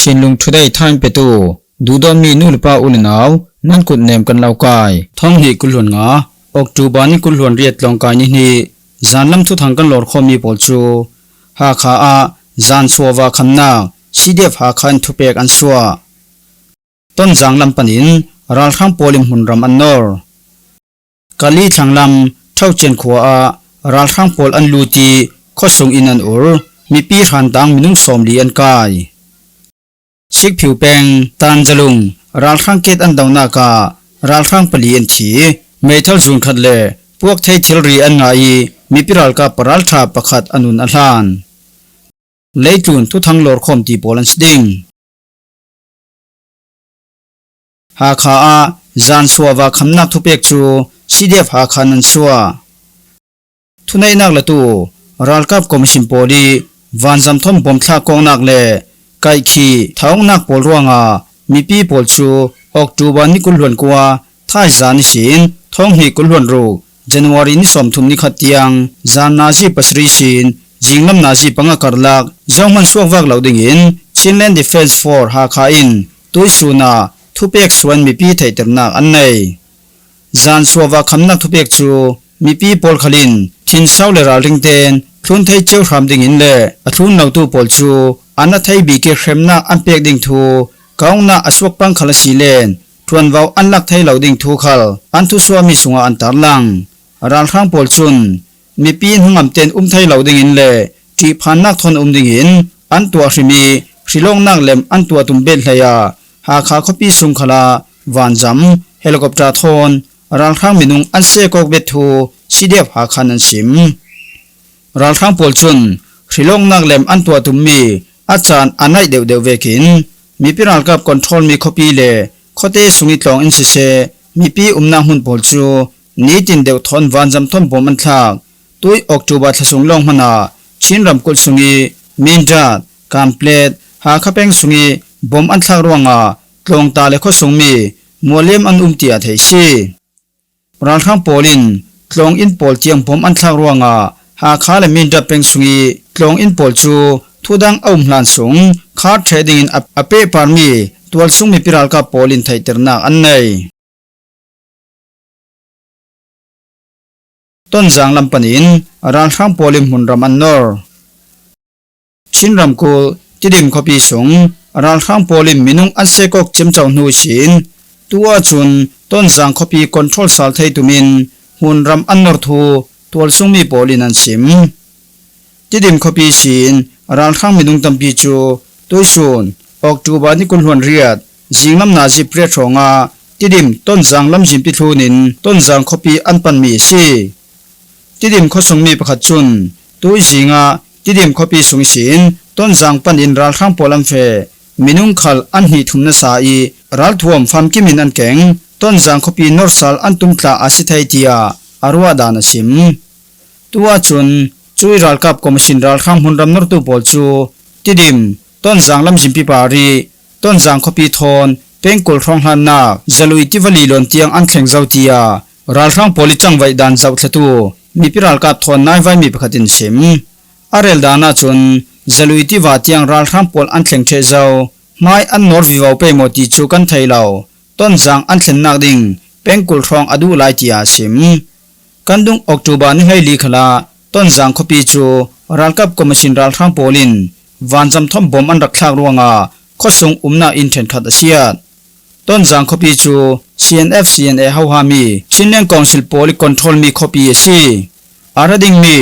ชินลุงทุได้ท่านไปตูดูดอมีนูลปาอุลนาวนั่นกุดเนมกันเล่ากายท้องหีกุลหวนงาออกจูบานิกุลหวนเรียดลองกายนี่จานลำทุทางกันหลอดคอมีปอลจูหาขาอาจานสัววาคำนาซีเดฟหาคันทุเปกอันสัวต้นจางลำปนินรัลข้างโปลิมหุนรำอันนอร์กาลีทางลำเท่าเจนขัวอารัลข้างโปลอันลูตีข้อส่งอินันอุรมีปีหันตังมินุงสมลีอันกายสิกผิวแปงตันจลุงรัลข้างเกตอันดาวนาการัลข้างปลีอันฉีเมทัลจูนขัดเลพวกไททิลรีอันไงมีปิรัลกาปรัลทราประคัดอนุนอัลานเลจุนทุทางลอร์คอมตีโปลันสดิงหาขาอาจานสัววาคำนักทุเปกจูซีเดฟหาขานันสัวทุนัยนักละตูรัลกับคอมชิมโปลีวันจำทอมบอมทากองนักเลไกขีท้องนักโปลรัวงามีปีโปลชูออกจูบานิกุลหวนกัวท้ายจานิสินท้องหีกุลหวนรูJanuary ni som thum ni khatiang zan nazi pasri sin jinglam nazi panga karlak zongman suak wak lauding in Chinland Defense Force ha kha in tuisuna thupek swan mi pi theiternak annei zan suwa khamnak thupek chu mi pi pol khalin thin saule ral ringten thun thei cheu hram ding in le athun nautu pol chu ana thei bi ke khremna anpek ding thu kaungna aswak pang khala silen thuan wau anlak thei lauding thu khal anthu swami sunga antarlangรัลข้างโปลชุนมีปีนหงำเต็นไทยเหล่าดิ่งอินเล่ที่พันนักทนดิ่งอินอันตัวชิมีชิลงนักเล็มอันตัวตุ่มเบลเฮียหาขาคปีสุงขลาวานจำเฮลิคอปเตอร์ทนรัลข้างมินุงอันเซกอกเบทูซีเดฟหาขานันชิมรัลข้างโปลชุนชิลงนักเล็มอันตัวตุ่มมีอาจารย์อันไหนเดียวเวกินมีปีรัลกับคอนโทรลมีคปีเล่ข้อเตสุงิตลองอินเซมีปีนาหุ่นโปลชูนี่จินเดียวทนวันจำทนบ่มันทากตุยออกจูบาทสุงลงมานาชินรำกุลสุงีมินจัดกามเพลตหาข้าเป็งสุงีบ่มอันทากรวงตรงตาเลข้อสุงมีมัวเลี้ยมอันเตียเทซีรัลข้างโปลินตรงอินโปลเจียงบ่มอันทากรวงหาข้าและมินจัดเป็งสุงีตรงอินโปลจูทุดังเอาหลานสุงคาร์เทรดดิ้งอินอเปปาร์มีตัวสุงมีปิรัลกับโปลินไทเตอร์นักอันไหนต้นจางลำปนินรัลข้างโปลิมหุนรำอันนอร์ชินรำกูที่ดิมขบีสงรัลข้างโปลิมมินุงอันเซกอกจิมเจ้าหนูชินตัวจุนต้นจางขบีคอนโทรลสัลไทตุมินหุนรำอันนอร์ทูตัวสุงมีโปลินันซิมที่ดิมขบีชินรัลข้างมินุงตัมปีจูตัวสุนออกจูบานิกุลหวนเรียดจิงลำนาจิเปรียทงที่ดิมต้นจางลำจิมปิทูนินต้นจางขบีอันปันมีซีที่ดิมข้อสงมีประคัดจุนตัวจิงที่ดิมข้อปีสงสินต้นจางปันอินรัลข้างโปลัมเฟมินุงขัลอันหิทุมนาสาอีรัลทวมฟามกิมินอันแข็งต้นจางข้อปีนอร์ซัลอันตุมคลาอาสิไทเตียอารวาดานสิมตัวจุนจุยรัลกับคอมชินรัลข้างหุนรำนอร์ตูโปลจูที่ดิมต้นจางลำจิมปิปารีต้นจางข้อปีทอนเป็นกุลครองฮันนาจลุยทิวลีลอนเตียงอันแข็งเจ้าเตียรัลข้างโปลิจังไว้ดานเจ้าทะตูมีปิรัลกับทอนนายไว้มีประคัดินสิมอาเรลดานาจุนจลุยที่ว่าเตียงรัลข้างโปลอันแข็งเชเจ้าไม่อันนอร์วิวเอาไปหมดที่จูกันไทยเราต้นจางอันเข็นนักดิ่งเป็นกุลครองอดูไลที่อาสิมกันดุงออกจูบานิให้ลีขลาต้นจางขบีจูรัลกับคอมมิชนรัลข้างโปลินวันจำทอมบอมอันรักษารวงข้อส่งนาอินเทนขัดเสียดต้นจางขบีจู CNF CNA ฮาวฮามีชินเลนกองสิลโปลิคอนโทรลมีขบีซีอาระดิ่งมี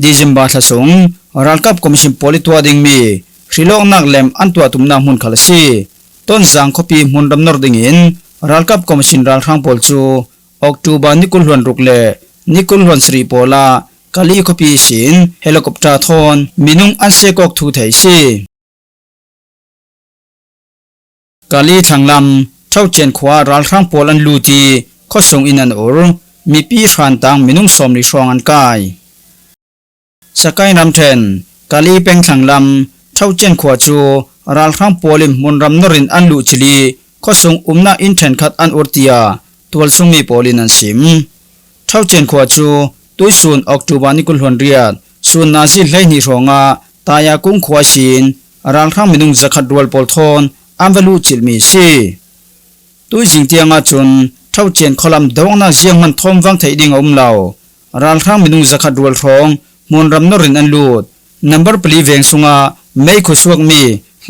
ดิจิมบาทส่งรัลกับคอมมิชนโปลิตัวดิ่งมีชิลองนักเลมอันตัวตุมนามุนขัลซีต้นจางขบีมุนดำนอร์ดิ่งอินรัลกับคอมมิชนรัลข้างโปลจูออกจูบานิคุลฮวนรุกเลนิคุลฮวนสรีโปลากาลีขบีสินเฮลิคอปเตอร์ทอนมินุงอันเซกอกทูไทซีกาลีทางลำเท่าเจนขวารัลข้างโปลันลูตีข้อส่งอินันอุรมีปีขันตังมินุงสมริชวงอันกายสกายนำเทนกาลีเป็นทางลำเท่าเจนขวาจูรัลข้างโปลิมมุนรำนรินอันลูชิลีข้อส่งนาอินเทนขัดอันอุรติยาตัวส่งมีโปลินันซิมเท่าเจนขวาจูตุยสุนออกจูบานิกุลหวนเรียดสุนนาซิลไลนิรองตายากุ้งขวาชิน รังข้างมินุงจักขัดรัวปอลทอนอันวลูจิลมีซีตุยจิงเตียงอาจุนเท่าเจียนคอลัมดงนาเจียงมันทอมวังไทยดิ่งอมเหล่ารังข้างมินุงจักขัดรัวทองมุนรำนรินอันลูดนัมเบอร์ปลีเวงสุงาไม่ขุสวกมี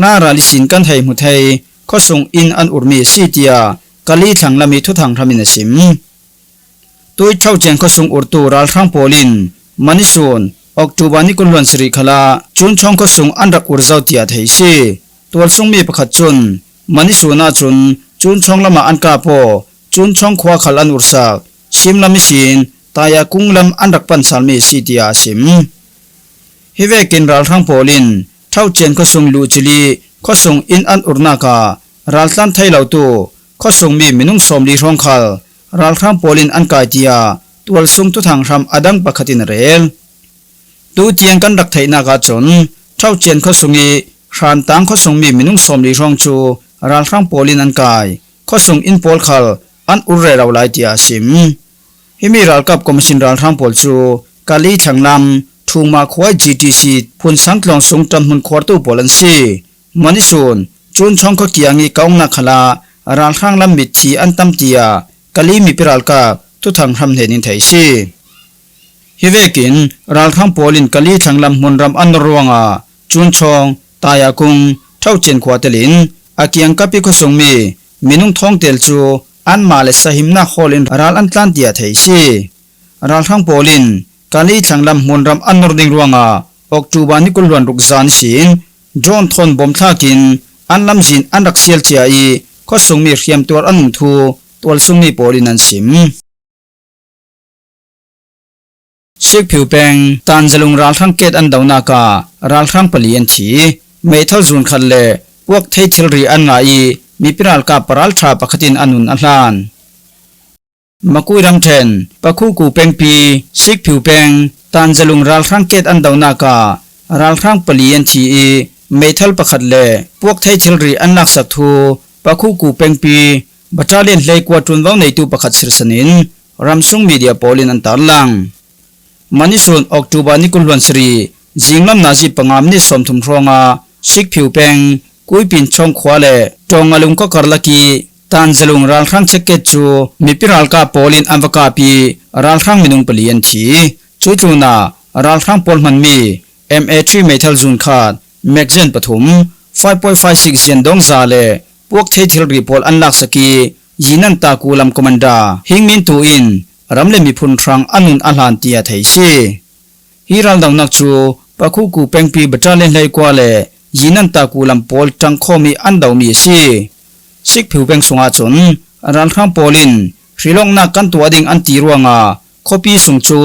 ลาราลิสินกันไทยมุไทยข้อส่งอินอันอุรมีซีเตียกะลีทังลามีทุทางทามินสิมตุยเท่าเจียนข้อส่งอุรตูรังข้างโปลินมันนิสุนออกตูบานิกุลวันสริขลาจุนชงข้อส่งอันรักอุรเจ้าเตียไทยซีตัวส่งมีประคัดจุนมันนิสุนาจุนจุนชงละมาอันกาโปจุนชงขวาขลันอุรสักชิมลามิสินตายากุงลำอันรักปันสามีซีเตียสิมฮิเวกินรัลทังโปลินเท่าเจียนข้อส่งลูจิลีข้อส่งอินอันอุรนาการัลตันไทยเหล่าตัวข้อส่งมีมินุงสมลีรองคัลรัลทังโปลินอันกายเตียตัวส่งทุทางรำอดังปะขัดินเรลตัวเจียนกันรักไทยนากาจนเท่าเจียนข้อส่งอีขันตังข้อส่งมีมินุงสมลีรองจูรัลทังโปลินอันกายข้อส่งอินโพลคัลอันอุรเรเราไลเตียสิมฮิมีรัลกับคอมมิชชันรัลทังโปลจูกาลีทังลำทูมาควาย GTC พุนสังกลองสงจำมุนควอร์ตูโปลันซีมันนิสุนจุนชงก็เกียงอีกองนักขลารัลทังลำมิดทีอันตัมเตียกาลีมีปิรัลกับทุทางทำเห็นินไทยซีฮิเวกินรัลทังโปลินกาลีทังลำมุนรำอันรวงจุนชงตายากุงเท่าเจนขวาเตลินอากียงกับพิโคสงมีมินุงท้องเตลจูอันมาเลสหิมนาโคลินรัลอันตันเตียไทยซีรัลทังโปลินกาลีทังลำมุนรำอันนรดิงรวงออกจูบานิกุลวันรุกซานสินจอนทอนบอมทากินอันลำสินอันรักเซียลเจียอีข้อส่งมีเขียมตัวอันมุทูตัวส่งมีโปลินันสิมสิกผิวแปงตันจะลุงรัลทังเกตอันดาวนาการัลทังปลียนทีไม่เท่าจุนขัดเล่พวกเททิลรีอันไงมีปิรัลกาปรัลทราปะขตินอันนุนอันลานมาคุยรำเทนปะคู่กูเป็งปีสิกผิวเป็งตันจะลุงรัลทังเกตอันดาวนาการัลทังปลียนทีไม่ทัลปะขัดเล่พวกไทยทิลรีอันนักสักทูปะคู่กูเป็งปีบัตรเล่นเล็กว่าจุนวังในตูปะขัดสิรสนินรำซุงมีเดียโปลินอันตาลังมันนิสุนออกตูบานิกุลวันสรีจิงลำนาจิปังามนิสมทุมทรองสิกผิวเป็งกุยปินชงขวาเล่จงอลุงก็กรลักีตันจะลุงรัลทังเช็คเกตจูมีปิรัลกาโปลินอันวกาปีรัลทังมินุงปลียนทีจุดลูนารัลทังโปลมันมี MA3 เมทัลจูนขาดแม็กเซนปฐุม 5.56 เซียนดงซาเล่พวกเททิลรีโพลอันลักสกียินันตากูลัมคอมันดาหิงมินตูอินรำเลมีพุนทรังอันนุนอัลฮันเตียไทยซีฮิรัลดังนักจูปะคูกูเป็งปีบัตรเล่นเลยกว่าเล่ยินันตากูลัมโพลจังโคมีอันดาวมีซีสิกผิวเป็งสงอาจนรัลทังโปลินริลงนักกันตัวดิ่งอันตีรวงคอปีสงจู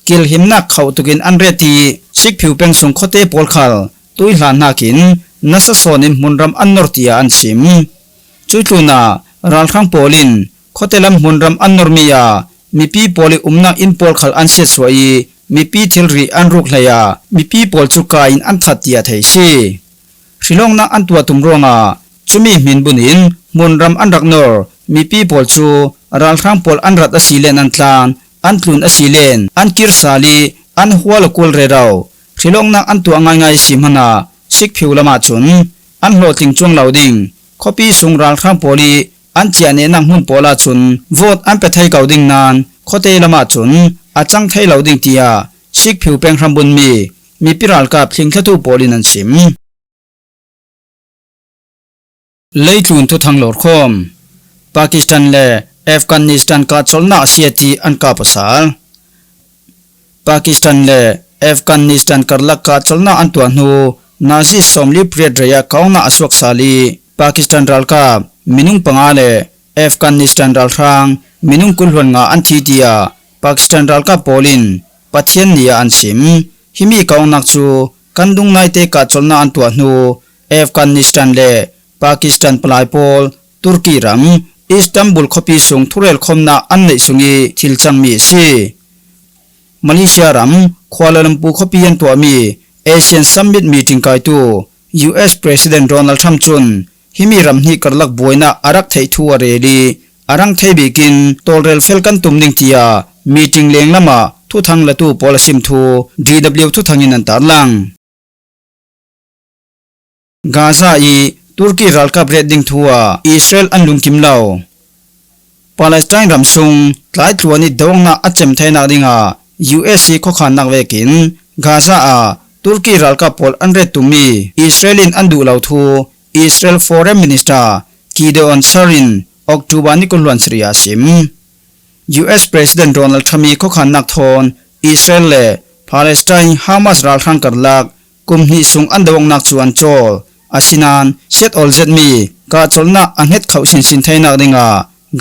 กิลหิมนักเขาตุกินอันเรตีสิกผิวเป็งสงโคเตโพลขัลตุยหลานนักินนัสโซนิมมุนรำอันนอร์ตียอันซิมจุดลูนารัลทังโปลินโคเตลัมมุนรำอันนอร์มียามีปีโปลิอุมนักอินโพลขัลอันเสียสวยมีปีทิลรีอันรุกเลยมีปีโพลจุกาอินอันทัดตียไทยซีริลงนักอันตัวตุมรวงจุมีมินบุนินมุนรำอันรักนอร์มีปีโพลจูรัลทังโพลอันรัดอสิเลนอันทลานอันทลุนอสิเลนอันกิรซาลีอันหัวลกุลเรเราริลงนักอันตัวง่ายๆสิมหนาสิกผิวละมาจุนอันโหลดติงจงเหล่าดิ่งคอปีสุงรัลทังโพลีอันเจียเนนังหุ่นโปลาจุนโหวตอันเป็ดไทยเก่าดิ่งนานโคเตละมาจุนอาจังไทยเหล่าดิ่งเตียสิกผิวแปงคำบุญมีปิรัลกับทิ้งทะทูโปลีนันสิมเลยจุนทุทางหลอดคมปากีสถานและอัฟกานิสถานกาชลนาเซียตีอันกาภาษาปากีสถานและอัฟกานิสถานกาลักกาชลนาอันตัวนูนาซีสมลีเปรียดระยะเขาหน้าอสวกสาลีปากีสถานรัลกามินุงปังอาเลอัฟกานิสถานรัลทางมินุงกุลวันงาอันทีเดียปากีสถานรัลกาโปลินปัทเทียนเนียอันซิมฮิมีเขาหนักจูกันดุงไนเตกาชลนาอันตัวนูอัฟกานิสถานเลปากีสถานปลายโพลตุรกีรัมอิสตันบูลคอปีส่งทุเรลคมนาอันในสุงีทิลจังมีซีมาเลเซียรัมควาลาลัมปูคอปียันตัวมีเอเชียนซัมมิตมีติงไกตู US President Donald Trump จุนฮิมีรัมฮีกรลักบวยนาอารักไททัวเรลีอารังไทบิกินตอลเรลเฟลกันตุมนิงเตียมีติงเลงละมาทุทางละตูปอลซิมทู DW ทุทางยินันตาลัง Gaza i Turkey ralkap red ding thua Israel anlung kimlo Palestine ramsung tlai tluani dawngna achem thaina dinga USC khokhan nak vekin Gaza a Turkey ralkap pol anre tumi Israelin andu lau thu Israel Foreign Minister Gideon Sarin October ni kulwan sriya sim US President Donald Trump khokhan nak thon Israel le Palestine Hamas ralkhang karlak kumhi sung andawng nak chuan chol asinan set all zet mi ka cholna anhet khausin sin thaina dinga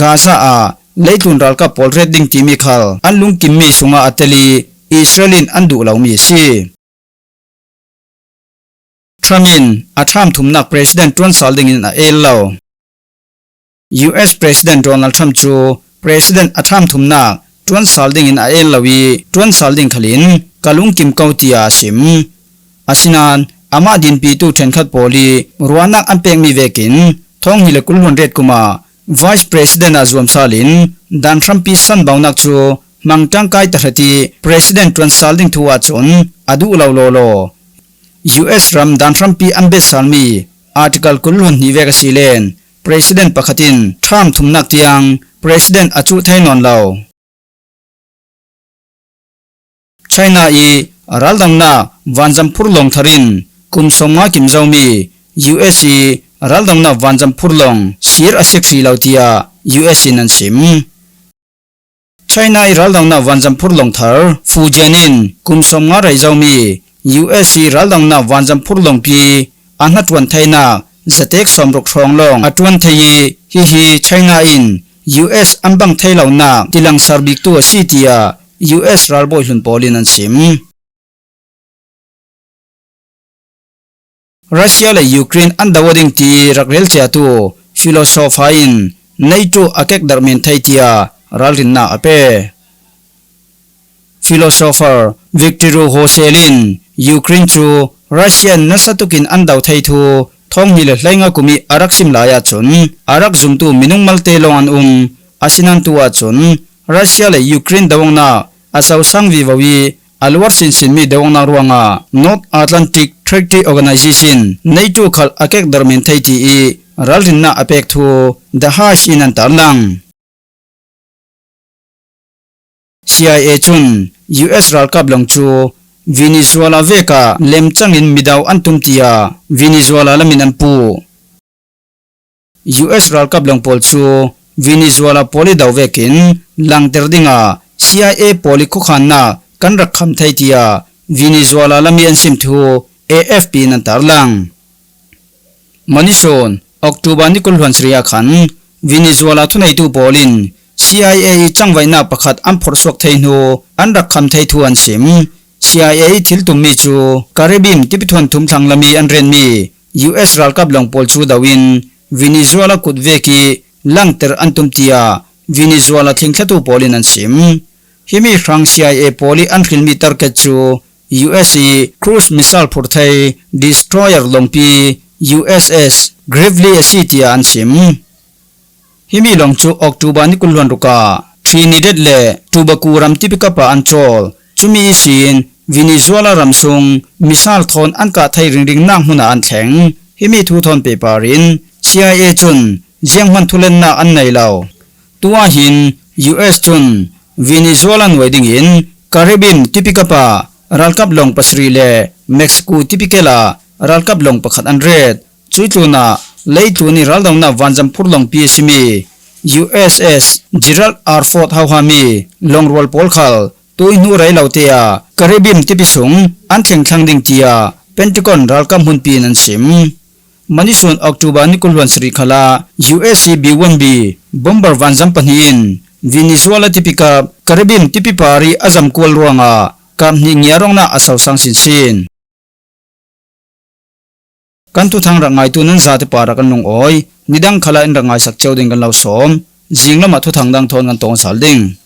Gaza a leitun ralka pol red ding timi khal anlung kimmi sunga ateli Israelin andu lawmi si Trumin atham thumnak President Trump salding in a elo US President Donald Trump chu President atham thumnak Trump salding in a elowi Trump salding khalin kalung kim kautia sim asinan ama din pi tu then khat poli ruanak ampeng mi vekin thong hile kulhon red kuma Vice President Azwam Salin Dan Trump pi san baunak chu mangtang kai tahati President Trump salding thuwa chon adu lolo US ram Dan Trump pi ambe salmi article kulhon ni veka silen President pakhatin tham thumnak tiang President achu thainon law China i raldangna wanjampur long tharin kumsonga kimjawmi USC raldangna wanjampur long sir asekri lautia USC nan sim China i raldangna wanjampur long thar fujianin kumsonga raijawmi USC raldangna wanjampur long pi anhatwan thaina zatek somrok thronglong atwan thai hi China in US ambang thailawna tilang sarbik tu asitia US ralboy hun polin an sim Russia le Ukraine andawoding ti rakrel chatu philosopher in naitu akek darmen thaitia ralrin na ape philosopher Victor Hoselin Ukraine chu Russian nasatukin andaw thaitu thong hile hlainga kumi araksim laya chun arak zumtu minung malte longan asinan tuwa chun Russia le Ukraine dawangna asaw sangvi wawi alwar sin mi dawangna ruanga North Atlantic Treaty Organization NATO khal akek darmen thaiti e ralrinna apek thu daha hinan tarlang CIA chun US ralkap langchu Venezuela veka lemchangin midaw antumtia Venezuela lamin anpu US ralkap langpol chu Venezuela poli daw vekin langterdinga CIA poli khokhanna kan rakham thaitia Venezuela lamian simthu AFP nan tarlang Manison October ni kulhwan sriya khan Venezuela thunai tu polin CIA changwaina pakhat amphor swak theinu an rakham thaitu an sim CIA thil tummi chu Caribbean tipithon thumthlang lami an renmi US ralkap langpol chu dawin Venezuela kutveki langter antumtia Venezuela thlingthatu polin an sim himi hrang CIA poli an khilmi tarket chu USC cruise missile phurthai destroyer longpi USS Gravely Asitia an sim himi longchu October ni kulhwan ruka Trinidad le Tobago ram tipika pa anchol chumi sin Venezuela ramsung missile thon anka thai ringring nang huna an thleng himi thu thon paperin CIA chun jengman thulen na an nei law tuwa hin US chun Venezuelan wedding in Caribbean tipika pa ralkap long pasri le Mexico tipikela ralkap long pakhat an red chuitluna leituni raldawna wanjampur long PSMI USS Gerald R. Ford hawhami longrol polkhal tuinu rai lautea Caribbean tipisung an thengthlang ding tia Pentagon ralkam hunpi nan sim Manisun October ni kulwan sri khala USC B-1B bomber wanjam panin Venezuela tipika Caribbean tipipari azam kwal ruanga kamni ngiarongna asaw sangsin kantu thang rangai tunan zate para kan lung oi nidang khala in rangai sak chawding kan law som jinglama thu thangdang thon kan tong salding